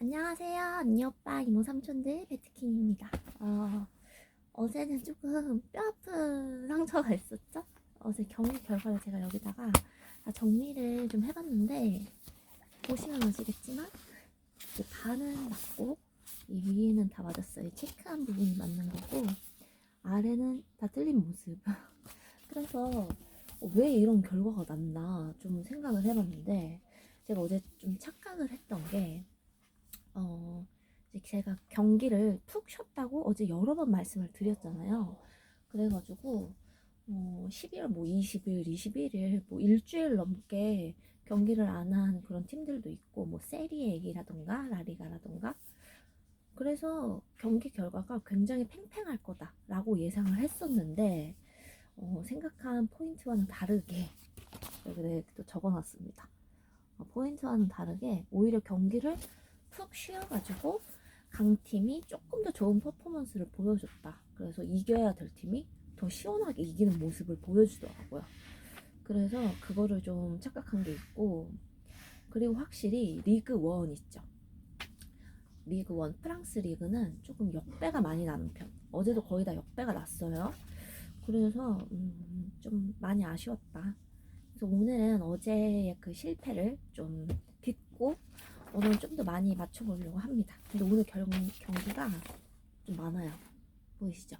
안녕하세요. 언니, 오빠, 이모, 삼촌들, 베트킹입니다. 어제는 조금 뼈 아픈 상처가 있었죠? 어제 경기 결과를 제가 여기다가 다 정리를 좀 해봤는데, 보시면 아시겠지만, 이 반은 맞고, 이 위에는 다 맞았어요. 체크한 부분이 맞는 거고, 아래는 다 틀린 모습. 그래서, 왜 이런 결과가 났나 좀 생각을 해봤는데, 제가 어제 좀 착각을 했던 게, 이제 제가 경기를 푹 쉬었다고 어제 여러 번 말씀을 드렸잖아요. 그래가지고 12월 뭐 20일, 21일 뭐 일주일 넘게 경기를 안 한 그런 팀들도 있고 뭐 세리에기라던가 라리가라던가 그래서 경기 결과가 굉장히 팽팽할 거다라고 예상을 했었는데 생각한 포인트와는 다르게 여기에 또 적어놨습니다. 포인트와는 다르게 오히려 경기를 푹 쉬어가지고 강팀이 조금 더 좋은 퍼포먼스를 보여줬다. 그래서 이겨야 될 팀이 더 시원하게 이기는 모습을 보여주더라고요. 그래서 그거를 좀 착각한 게 있고, 그리고 확실히 리그 1 있죠. 리그 1 프랑스 리그는 조금 역배가 많이 나는 편. 어제도 거의 다 역배가 났어요. 그래서 좀 많이 아쉬웠다. 그래서 오늘은 어제의 그 실패를 좀 딛고 오늘 좀 더 많이 맞춰보려고 합니다. 근데 오늘 경기가 좀 많아요. 보이시죠?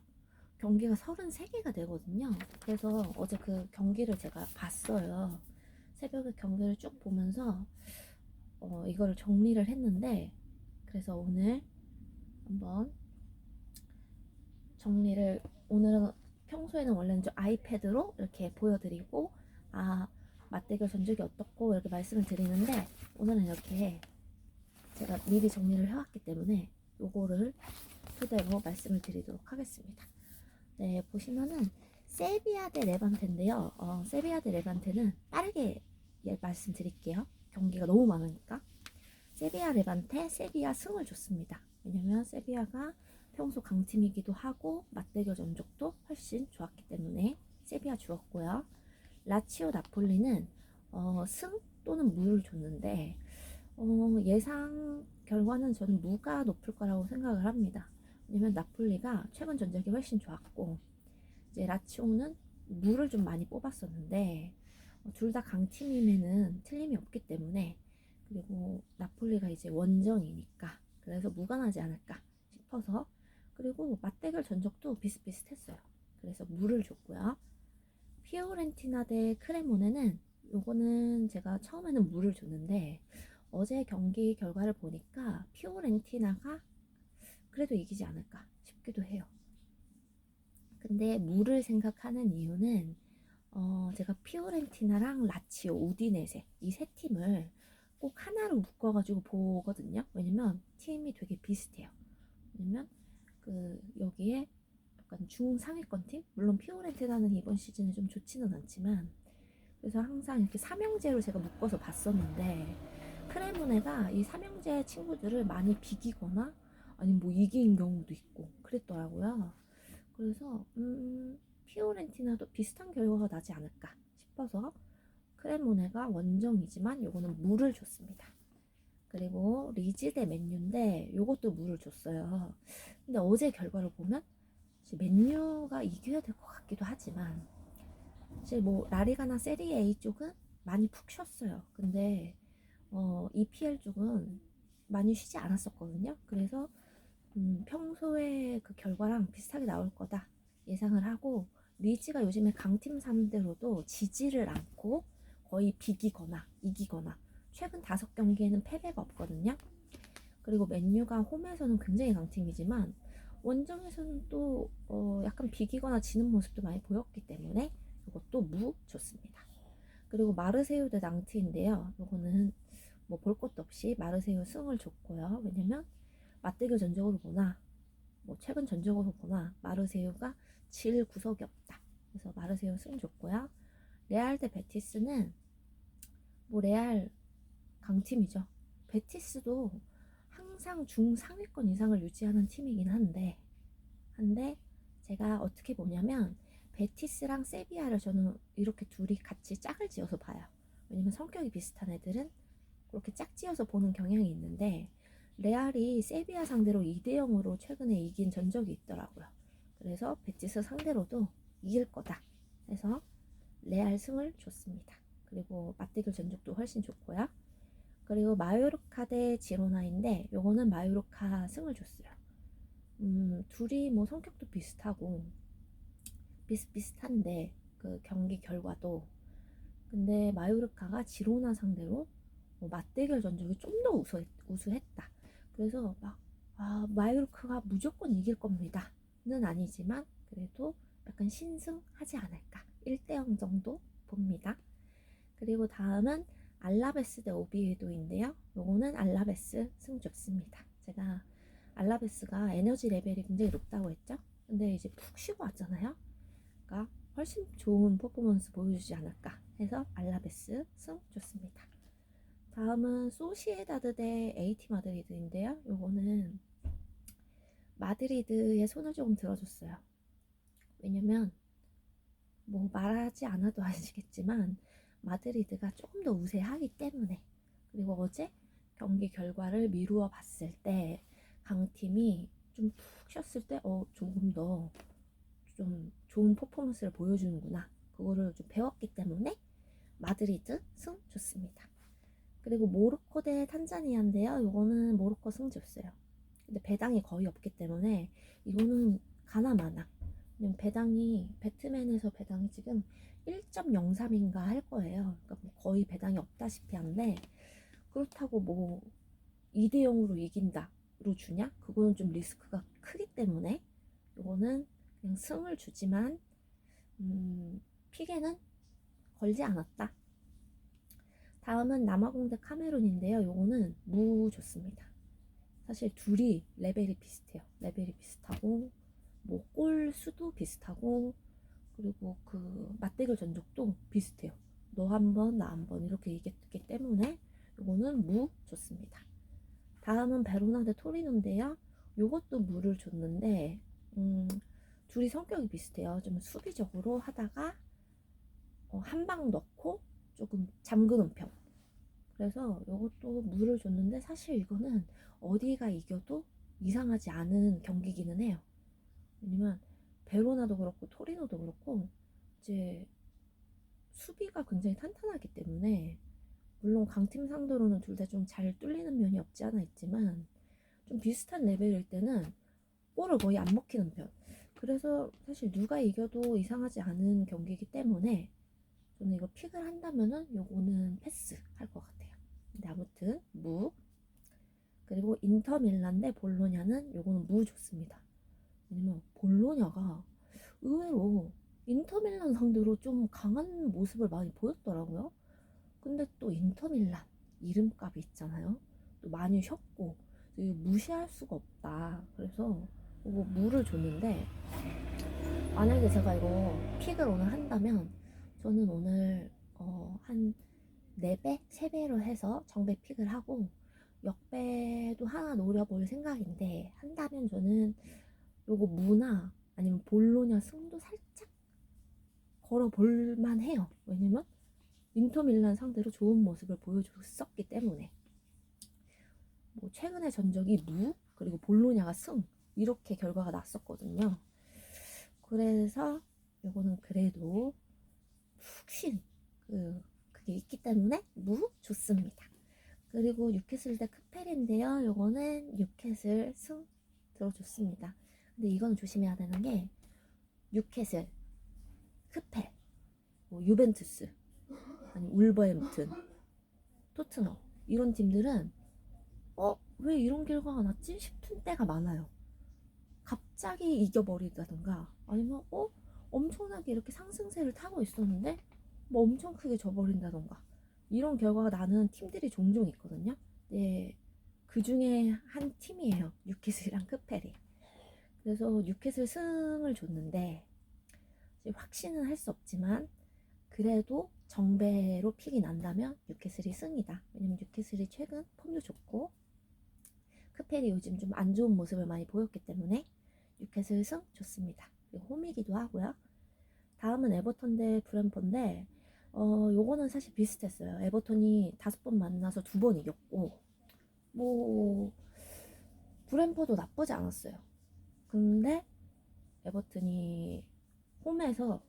경기가 33개가 되거든요. 그래서 어제 그 경기를 제가 봤어요. 새벽에 경기를 쭉 보면서 이거를 정리를 했는데, 그래서 오늘 한번 정리를, 오늘은 평소에는 원래는 좀 아이패드로 이렇게 보여드리고 맞대결 전적이 어떻고 이렇게 말씀을 드리는데, 오늘은 이렇게 제가 미리 정리를 해왔기 때문에 요거를 그대로 말씀을 드리도록 하겠습니다. 네, 보시면은 세비야 대 레반테인데요. 세비야 대 레반테는 빠르게 말씀드릴게요. 경기가 너무 많으니까. 세비야 레반테, 세비야 승을 줬습니다. 왜냐면 세비야가 평소 강팀이기도 하고 맞대결 전적도 훨씬 좋았기 때문에 세비야 주었고요. 라치오 나폴리는 승 또는 무를 줬는데 예상 결과는 저는 무가 높을 거라고 생각을 합니다. 왜냐면 나폴리가 최근 전적이 훨씬 좋았고 이제 라치오는 무를 좀 많이 뽑았었는데 둘 다 강팀임에는 틀림이 없기 때문에, 그리고 나폴리가 이제 원정이니까 그래서 무가 나지 않을까 싶어서, 그리고 맞대결 전적도 비슷비슷했어요. 그래서 무를 줬고요. 피오렌티나 대 크레모네는 요거는 제가 처음에는 무를 줬는데 어제 경기 결과를 보니까 피오렌티나가 그래도 이기지 않을까 싶기도 해요. 근데 무를 생각하는 이유는 제가 피오렌티나랑 라치오, 우디네세 이 세 팀을 꼭 하나로 묶어가지고 보거든요. 왜냐면 팀이 되게 비슷해요. 왜냐면 여기에 약간 중상위권 팀? 물론 피오렌티나는 이번 시즌에 좀 좋지는 않지만, 그래서 항상 이렇게 삼형제로 제가 묶어서 봤었는데 크레모네가 이 삼형제 친구들을 많이 비기거나 아니면 뭐 이긴 경우도 있고 그랬더라고요. 그래서 피오렌티나도 비슷한 결과가 나지 않을까 싶어서 크레모네가 원정이지만 요거는 무를 줬습니다. 그리고 리즈 대 맨유인데 요것도 무를 줬어요. 근데 어제 결과를 보면 맨유가 이겨야 될 것 같기도 하지만, 사실 뭐 라리가나 세리 A 쪽은 많이 푹 쉬었어요. 근데 EPL 쪽은 많이 쉬지 않았었거든요. 그래서 평소에 그 결과랑 비슷하게 나올 거다 예상을 하고, 리즈가 요즘에 강팀 상대로도 지지를 않고 거의 비기거나 이기거나 최근 5경기에는 패배가 없거든요. 그리고 맨유가 홈에서는 굉장히 강팀이지만 원정에서는 또 약간 비기거나 지는 모습도 많이 보였기 때문에 이것도 무 좋습니다. 그리고 마르세유 대 낭트인데요. 이거는 뭐 볼 것도 없이 마르세유 승을 줬고요. 왜냐면 맞대결 전적으로 보나 뭐 최근 전적으로 보나 마르세유가 질 구석이 없다. 그래서 마르세유 승 줬고요. 레알 대 베티스는 뭐 레알 강팀이죠. 베티스도 항상 중상위권 이상을 유지하는 팀이긴 한데 제가 어떻게 보냐면 베티스랑 세비야를 저는 이렇게 둘이 같이 짝을 지어서 봐요. 왜냐면 성격이 비슷한 애들은 그렇게 짝지어서 보는 경향이 있는데, 레알이 세비야 상대로 2대0으로 최근에 이긴 전적이 있더라고요. 그래서 베티스 상대로도 이길 거다 해서 레알 승을 줬습니다. 그리고 맞대결 전적도 훨씬 좋고요. 그리고 마요르카 대 지로나인데 요거는 마요르카 승을 줬어요. 둘이 뭐 성격도 비슷하고 비슷비슷한데 그 경기 결과도, 근데 마요르카가 지로나 상대로 뭐 맞대결 전적이 좀 더 우수했다. 그래서 막 마요르카가 무조건 이길 겁니다는 아니지만 그래도 약간 신승하지 않을까, 1대0 정도 봅니다. 그리고 다음은 알라베스 대 오비에도인데요. 요거는 알라베스 승 줬습니다. 제가 알라베스가 에너지 레벨이 굉장히 높다고 했죠. 근데 이제 푹 쉬고 왔잖아요. 그러니까 훨씬 좋은 퍼포먼스 보여주지 않을까 해서 알라베스 승 줬습니다. 다음은 소시에다드 대 AT 마드리드인데요. 요거는 마드리드의 손을 조금 들어줬어요. 왜냐면 뭐 말하지 않아도 아시겠지만 마드리드가 조금 더 우세하기 때문에, 그리고 어제 경기 결과를 미루어 봤을 때 강팀이 좀 푹 쉬었을 때 조금 더 좀 좋은 퍼포먼스를 보여주는구나, 그거를 좀 배웠기 때문에 마드리드 승 줬습니다. 그리고 모로코 대 탄자니아인데요. 이거는 모로코 승 줬어요. 근데 배당이 거의 없기 때문에 이거는 가나마나, 왜냐면 배당이 배트맨에서 배당이 지금 1.03인가 할 거예요. 그러니까 뭐 거의 배당이 없다시피 한데, 그렇다고 뭐 2대0으로 이긴다로 주냐? 그거는 좀 리스크가 크기 때문에 이거는 그냥 승을 주지만 픽에는 걸지 않았다. 다음은 남아공 대 카메룬인데요. 요거는 무 좋습니다. 사실 둘이 레벨이 비슷해요. 레벨이 비슷하고 뭐 골 수도 비슷하고, 그리고 그 맞대결 전적도 비슷해요. 너 한 번, 나 한 번 이렇게 이겼기 때문에 요거는 무 좋습니다. 다음은 베로나 대 토리노인데요. 요것도 무를 줬는데 둘이 성격이 비슷해요. 좀 수비적으로 하다가 한 방 넣고 조금 잠그는 편. 그래서 요것도 무를 줬는데 사실 이거는 어디가 이겨도 이상하지 않은 경기기는 해요. 왜냐면 베로나도 그렇고 토리노도 그렇고 이제 수비가 굉장히 탄탄하기 때문에, 물론 강팀 상대로는 둘 다 좀 잘 뚫리는 면이 없지 않아 있지만 좀 비슷한 레벨일 때는 골을 거의 안 먹히는 편. 그래서 사실 누가 이겨도 이상하지 않은 경기이기 때문에 저는 이거 픽을 한다면은 요거는 패스 할 것 같아요. 근데 아무튼 무. 그리고 인터 밀란 대 볼로냐는 요거는 무 좋습니다. 왜냐면 볼로냐가 의외로 인터 밀란 상대로 좀 강한 모습을 많이 보였더라고요. 근데 또 인터 밀란 이름값이 있잖아요. 또 많이 쉬었고 무시할 수가 없다. 그래서 이거 무를 줬는데, 만약에 제가 이거 픽을 오늘 한다면 저는 오늘 한 4배? 3배로 해서 정배 픽을 하고 역배도 하나 노려볼 생각인데, 한다면 저는 요거 무나 아니면 볼로냐 승도 살짝 걸어볼만 해요. 왜냐면 인터밀란 상대로 좋은 모습을 보여줬었기 때문에. 뭐 최근에 전적이 무 그리고 볼로냐가 승 이렇게 결과가 났었거든요. 그래서 요거는 그래도 푹 쉰 그게 있기 때문에 무 좋습니다. 그리고 뉴캐슬 대 크펠인데요. 요거는 뉴캐슬 승 들어줬습니다. 근데 이건 조심해야 되는 게 뉴캐슬, 크펠, 뭐 유벤투스, 아니 울버햄튼, 토트넘 이런 팀들은 왜 이런 결과가 났지 싶은 때가 많아요. 갑자기 이겨버리다든가 아니면 엄청나게 이렇게 상승세를 타고 있었는데 뭐 엄청 크게 져버린다던가 이런 결과가 나는 팀들이 종종 있거든요. 네, 그 중에 한 팀이에요. 뉴캐슬이랑 크펠이. 그래서 뉴캐슬 승을 줬는데 확신은 할 수 없지만 그래도 정배로 픽이 난다면 뉴캐슬이 승이다. 왜냐면 뉴캐슬이 최근 폼도 좋고 크펠이 요즘 좀 안 좋은 모습을 많이 보였기 때문에 뉴캐슬 승 좋습니다. 그리고 홈이기도 하고요. 다음은 에버턴 대 브랜펀데 요거는 사실 비슷했어요. 에버턴이 5번 만나서 2번 이겼고 뭐 브랜퍼도 나쁘지 않았어요. 근데 에버튼이 홈에서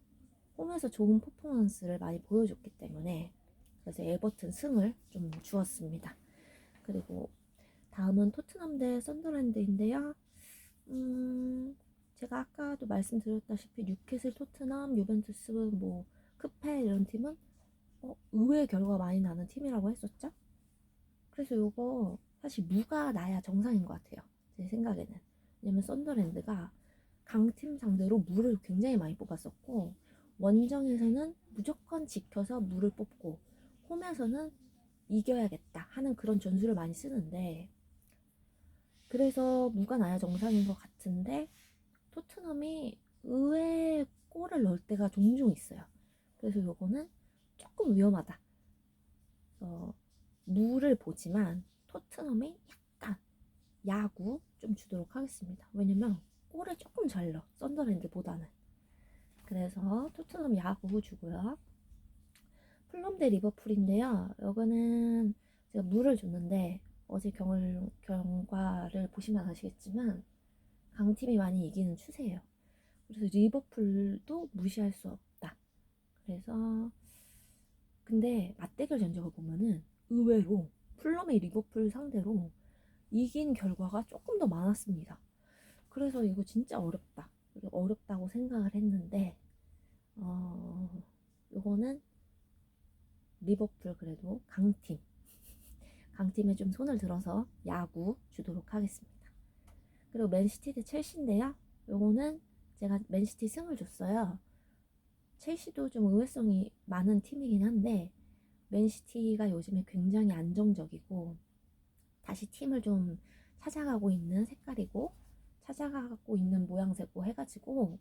좋은 퍼포먼스를 많이 보여줬기 때문에 그래서 에버튼 승을 좀 주었습니다. 그리고 다음은 토트넘 대 썬더랜드인데요. 제가 아까도 말씀드렸다시피 뉴캐슬, 토트넘, 유벤투스, 뭐 크페 이런 팀은 의외의 결과가 많이 나는 팀이라고 했었죠. 그래서 요거 사실 무가 나야 정상인 것 같아요. 제 생각에는. 왜냐면 썬더랜드가 강팀 상대로 무를 굉장히 많이 뽑았었고 원정에서는 무조건 지켜서 무를 뽑고 홈에서는 이겨야겠다 하는 그런 전술을 많이 쓰는데 그래서 무가 나야 정상인 것 같은데 토트넘이 의외의 골을 넣을 때가 종종 있어요. 그래서 요거는 조금 위험하다. 무를 보지만 토트넘이 약간 야구 좀 주도록 하겠습니다. 왜냐면 골을 조금 잘 넣어 썬더랜드보다는. 그래서 토트넘 야구 주고요. 풀럼 대 리버풀인데요. 이거는 제가 무를 줬는데 어제 경과를 보시면 아시겠지만 강팀이 많이 이기는 추세예요. 그래서 리버풀도 무시할 수 없다. 그래서 근데 맞대결 전적을 보면은 의외로 풀럼의 리버풀 상대로 이긴 결과가 조금 더 많았습니다. 그래서 이거 진짜 어렵다고 생각을 했는데 이거는 리버풀 그래도 강팀에 좀 손을 들어서 야구 주도록 하겠습니다. 그리고 맨시티 대 첼시인데요. 요거는 제가 맨시티 승을 줬어요. 첼시도 좀 의외성이 많은 팀이긴 한데 맨시티가 요즘에 굉장히 안정적이고 다시 팀을 좀 찾아가고 있는 색깔이고 찾아가고 있는 모양새고 해가지고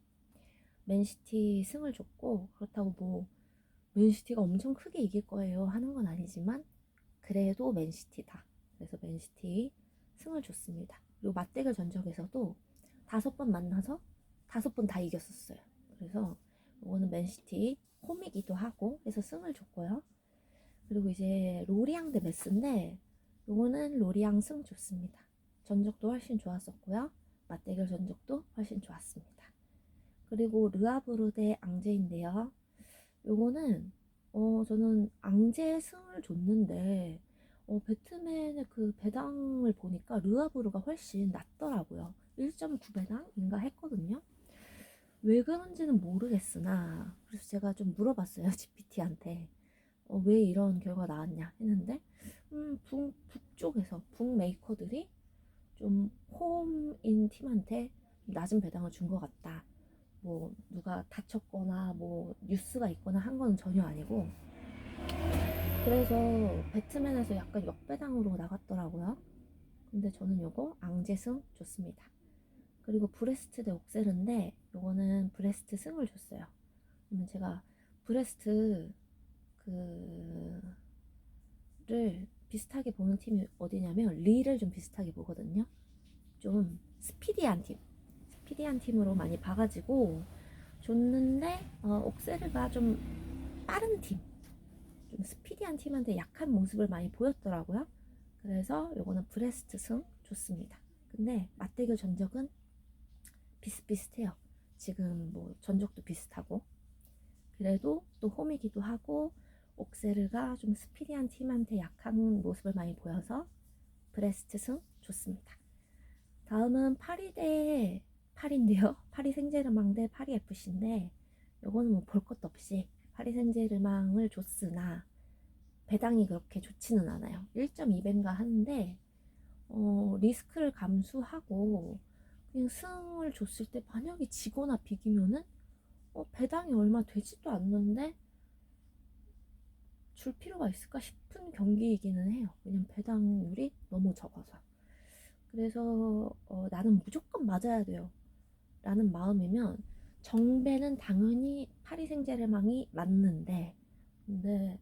맨시티 승을 줬고 그렇다고 뭐 맨시티가 엄청 크게 이길 거예요 하는 건 아니지만 그래도 맨시티다. 그래서 맨시티 승을 줬습니다. 그리고 맞대결 전적에서도 5번 만나서 5번 다 이겼었어요. 그래서 이거는 맨시티 홈이기도 하고 해서 승을 줬고요. 그리고 이제 로리앙 대 메스인데 요거는 로리앙 승 줬습니다. 전적도 훨씬 좋았었고요. 맞대결 전적도 훨씬 좋았습니다. 그리고 르아브르 대 앙제인데요. 요거는 저는 앙제 승을 줬는데 배트맨의 그 배당을 보니까 르아브르가 훨씬 낫더라고요. 1.9배당인가 했거든요. 왜 그런지는 모르겠으나 그래서 제가 좀 물어봤어요. GPT한테. 왜 이런 결과 나왔냐 했는데 북쪽에서 북메이커들이 좀 홈인 팀한테 낮은 배당을 준 것 같다. 뭐 누가 다쳤거나 뭐 뉴스가 있거나 한 건 전혀 아니고 그래서 배트맨에서 약간 역배당으로 나갔더라고요. 근데 저는 요거 앙제승 좋습니다. 그리고 브레스트 대 옥셀인데 요거는 브레스트 승을 줬어요. 그러면 제가 브레스트 그를 비슷하게 보는 팀이 어디냐면 리를 좀 비슷하게 보거든요. 좀 스피디한 팀으로 많이 봐가지고 줬는데 옥세르가 좀 빠른 팀, 좀 스피디한 팀한테 약한 모습을 많이 보였더라고요. 그래서 요거는 브레스트 승 좋습니다. 근데 맞대결 전적은 비슷비슷해요. 지금 뭐 전적도 비슷하고 그래도 또 홈이기도 하고 옥세르가 좀 스피디한 팀한테 약한 모습을 많이 보여서 브레스트 승 좋습니다. 다음은 파리 대 파리인데요. 파리 생제르맹 대 파리 FC인데 요거는 뭐 볼 것도 없이 파리 생제르맹을 줬으나 배당이 그렇게 좋지는 않아요. 1.2배인가 하는데 리스크를 감수하고 그냥 승을 줬을 때 만약에 지거나 비기면은 배당이 얼마 되지도 않는데 줄 필요가 있을까 싶은 경기이기는 해요. 왜냐면 배당률이 너무 적어서. 그래서 나는 무조건 맞아야 돼요 라는 마음이면 정배는 당연히 파리 생제르맹이 맞는데 근데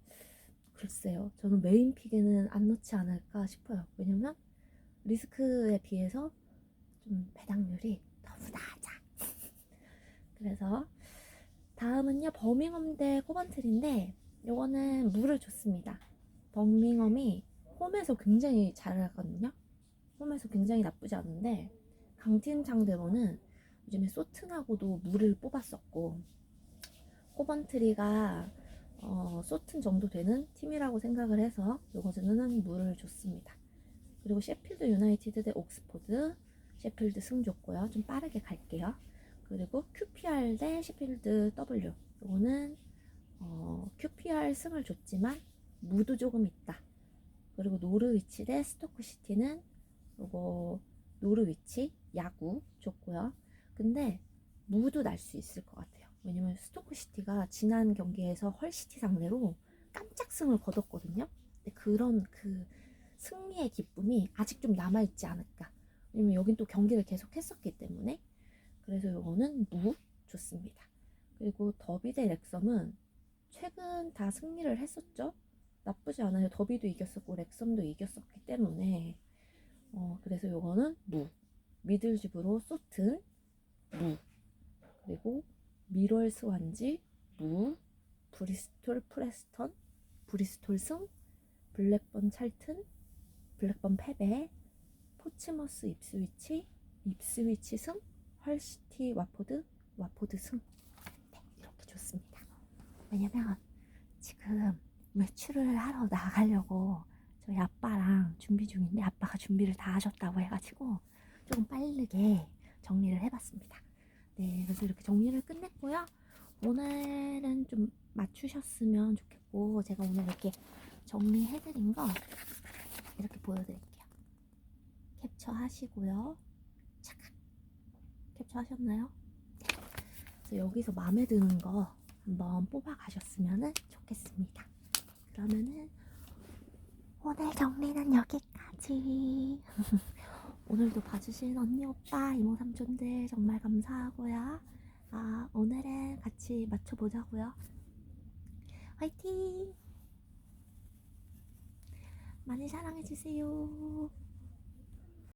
글쎄요 저는 메인 픽에는 안 넣지 않을까 싶어요. 왜냐면 리스크에 비해서 좀 배당률이 너무 낮아. 그래서 다음은요 버밍엄 대 코번트리인데 요거는 무를 줬습니다. 버밍엄이 홈에서 굉장히 잘하거든요. 홈에서 굉장히 나쁘지 않은데 강 팀장대로는 요즘에 소튼하고도 물을 뽑았었고 코번트리가 소튼 정도 되는 팀이라고 생각을 해서 요거는 물을 줬습니다. 그리고 셰필드 유나이티드 대 옥스포드, 셰필드 승 줬고요. 좀 빠르게 갈게요. 그리고 QPR 대 셰필드 W, 요거는 QPR 승을 줬지만 무도 조금 있다. 그리고 노르위치 대 스토크시티는 요거 노르위치 야구 줬고요. 근데 무도 날 수 있을 것 같아요. 왜냐면 스토크시티가 지난 경기에서 헐시티 상대로 깜짝 승을 거뒀거든요. 근데 그런 그 승리의 기쁨이 아직 좀 남아있지 않을까. 왜냐면 여긴 또 경기를 계속 했었기 때문에. 그래서 요거는 무 좋습니다. 그리고 더비 대 렉섬은 최근 다 승리를 했었죠. 나쁘지 않아요. 더비도 이겼었고 렉섬도 이겼었기 때문에 그래서 요거는 무. 미들집으로 소튼 무. 그리고 미럴 스완지 무. 브리스톨 프레스턴 브리스톨 승. 블랙번 찰튼 블랙번 패배. 포츠머스 입스위치 승. 헐시티 와포드 승. 네, 이렇게 좋습니다. 왜냐면 지금 외출을 하러 나가려고 저희 아빠랑 준비 중인데 아빠가 준비를 다 하셨다고 해가지고 조금 빠르게 정리를 해봤습니다. 네, 그래서 이렇게 정리를 끝냈고요. 오늘은 좀 맞추셨으면 좋겠고 제가 오늘 이렇게 정리해드린 거 이렇게 보여드릴게요. 캡처하시고요. 착각 캡처하셨나요? 네. 그래서 여기서 마음에 드는 거 한번 뽑아 가셨으면 좋겠습니다. 그러면은 오늘 정리는 여기까지. 오늘도 봐주신 언니 오빠 이모 삼촌들 정말 감사하고요. 오늘은 같이 맞춰보자고요. 화이팅! 많이 사랑해주세요.